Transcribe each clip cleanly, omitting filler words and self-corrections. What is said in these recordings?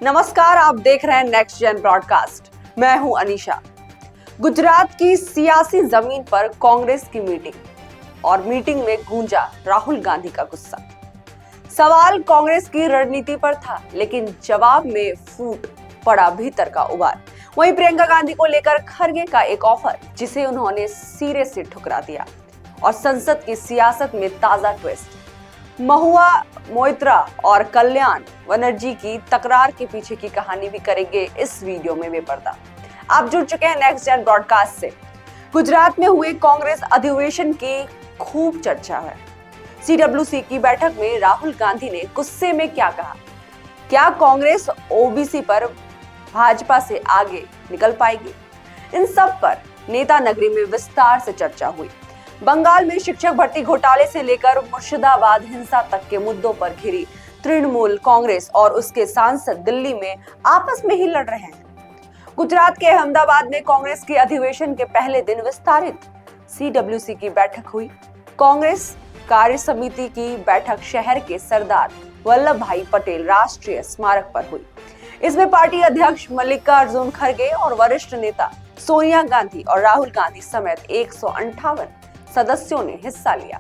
नमस्कार, आप देख रहे हैं नेक्स्ट जेन ब्रॉडकास्ट। मैं हूं अनीशा। गुजरात की सियासी जमीन पर कांग्रेस की मीटिंग और मीटिंग में गूंजा राहुल गांधी का गुस्सा। सवाल कांग्रेस की रणनीति पर था, लेकिन जवाब में फूट पड़ा भीतर का उबाल। वहीं प्रियंका गांधी को लेकर खरगे का एक ऑफर, जिसे उन्होंने सिरे से ठुकरा दिया। और संसद की सियासत में ताजा ट्विस्ट। महुआ मोइत्रा और कल्याण बनर्जी की तकरार के पीछे की कहानी भी करेंगे इस वीडियो में बेपर्दा। आप जुड़ चुके हैं नेक्स्ट जेन ब्रॉडकास्ट से। गुजरात में हुए कांग्रेस अधिवेशन की खूब चर्चा है। सीडब्ल्यूसी की बैठक में राहुल गांधी ने गुस्से में क्या कहा? क्या कांग्रेस ओबीसी पर भाजपा से आगे निकल पाएगी? इन सब पर नेता नगरी में विस्तार से चर्चा हुई। बंगाल में शिक्षक भर्ती घोटाले से लेकर मुर्शिदाबाद हिंसा तक के मुद्दों पर घिरी तृणमूल कांग्रेस और उसके सांसद दिल्ली में आपस में ही लड़ रहे हैं। गुजरात के अहमदाबाद में कांग्रेस के अधिवेशन के पहले दिन विस्तारित सीडब्ल्यूसी की बैठक हुई। कांग्रेस कार्य समिति की बैठक शहर के सरदार वल्लभ भाई पटेल राष्ट्रीय स्मारक पर हुई। इसमें पार्टी अध्यक्ष मल्लिकार्जुन खड़गे और वरिष्ठ नेता सोनिया गांधी और राहुल गांधी समेत 158 सदस्यों ने हिस्सा लिया।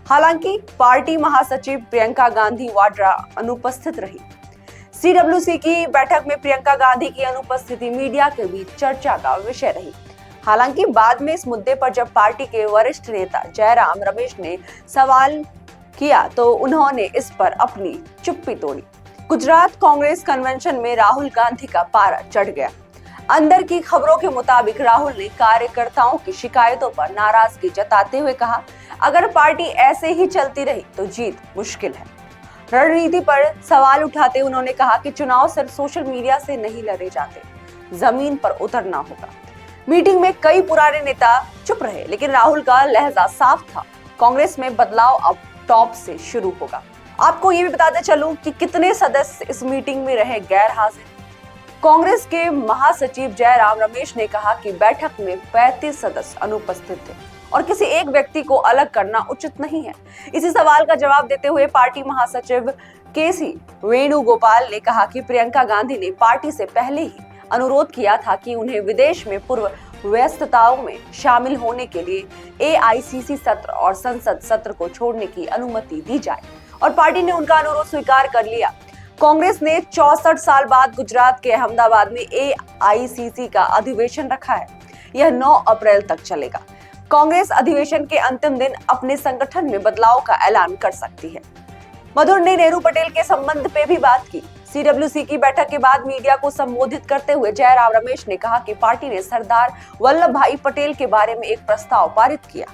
हालांकि पार्टी महासचिव प्रियंका गांधी वाड्रा अनुपस्थित रही। सीडब्ल्यूसी की बैठक में प्रियंका गांधी की अनुपस्थिति मीडिया के बीच चर्चा का विषय रही। हालांकि बाद में इस मुद्दे पर जब पार्टी के वरिष्ठ नेता जयराम रमेश ने सवाल किया तो उन्होंने इस पर अपनी चुप्पी तोड़ी। गुजरात कांग्रेस कन्वेंशन में राहुल गांधी का पारा चढ़ गया। अंदर की खबरों के मुताबिक राहुल ने कार्यकर्ताओं की शिकायतों पर नाराजगी जताते हुए कहा, अगर पार्टी ऐसे ही चलती रही तो जीत मुश्किल है। रणनीति पर सवाल उठाते उन्होंने कहा कि चुनाव सिर्फ सोशल मीडिया से नहीं लड़े जाते, जमीन पर उतरना होगा। मीटिंग में कई पुराने नेता चुप रहे, लेकिन राहुल का लहजा साफ था। कांग्रेस में बदलाव अब टॉप से शुरू होगा। आपको ये भी बताते चलूं कि कितने सदस्य इस मीटिंग में रहे गैर हाजिर। कांग्रेस के महासचिव जयराम रमेश ने कहा कि बैठक में 35 सदस्य अनुपस्थित थे और किसी एक व्यक्ति को अलग करना उचित नहीं है। इसी सवाल का जवाब देते हुए पार्टी महासचिव केसी वेणुगोपाल ने कहा कि प्रियंका गांधी ने पार्टी से पहले ही अनुरोध किया था कि उन्हें विदेश में पूर्व व्यस्तताओं में शामिल होने के लिए एआईसीसी सत्र और संसद सत्र को छोड़ने की अनुमति दी जाए, और पार्टी ने उनका अनुरोध स्वीकार कर लिया। कांग्रेस ने 64 साल बाद गुजरात के अहमदाबाद में एआईसीसी का अधिवेशन रखा है। यह 9 अप्रैल तक चलेगा। कांग्रेस अधिवेशन के अंतिम दिन अपने संगठन में बदलाव का ऐलान कर सकती है। मधुर ने नेहरू पटेल के संबंध पे भी बात की। सीडब्ल्यूसी की बैठक के बाद मीडिया को संबोधित करते हुए जयराम रमेश ने कहा कि पार्टी ने सरदार वल्लभ भाई पटेल के बारे में एक प्रस्ताव पारित किया,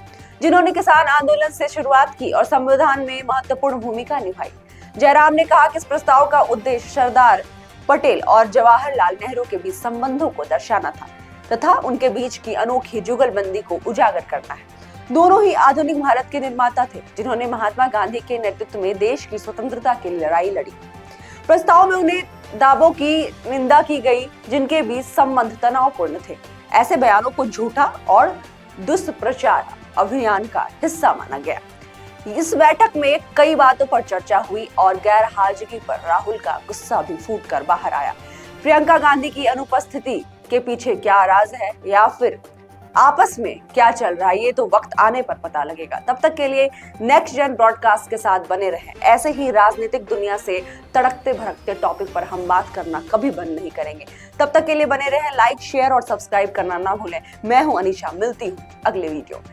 जिन्होंने किसान आंदोलन से शुरुआत की और संविधान में महत्वपूर्ण भूमिका निभाई। जयराम ने कहा कि इस प्रस्ताव का उद्देश्य सरदार पटेल और जवाहरलाल नेहरू के बीच संबंधों को दर्शाना था तथा उनके बीच की अनोखी जुगलबंदी को उजागर करना है। दोनों ही आधुनिक भारत के निर्माता थे, जिन्होंने महात्मा गांधी के नेतृत्व में देश की स्वतंत्रता की लड़ाई लड़ी। प्रस्ताव में उन्हें दावों की निंदा की गई, जिनके बीच संबंध तनावपूर्ण थे। ऐसे बयानों को झूठा और दुष्प्रचार अभियान का हिस्सा माना गया। इस बैठक में कई बातों पर चर्चा हुई और गैर हाजिरी पर राहुल का गुस्सा भी फूटकर बाहर आया। प्रियंका गांधी की अनुपस्थिति के पीछे क्या राज है या फिर आपस में क्या चल रहा है, ये तो वक्त आने पर पता लगेगा। तब तक के लिए नेक्स्ट जेन ब्रॉडकास्ट के साथ बने रहें। ऐसे ही राजनीतिक दुनिया से तड़कते भड़कते टॉपिक पर हम बात करना कभी बंद नहीं करेंगे। तब तक के लिए बने रहें। लाइक, शेयर और सब्सक्राइब करना ना भूलें। मैं हूं अनीशा, मिलती हूं अगले वीडियो में।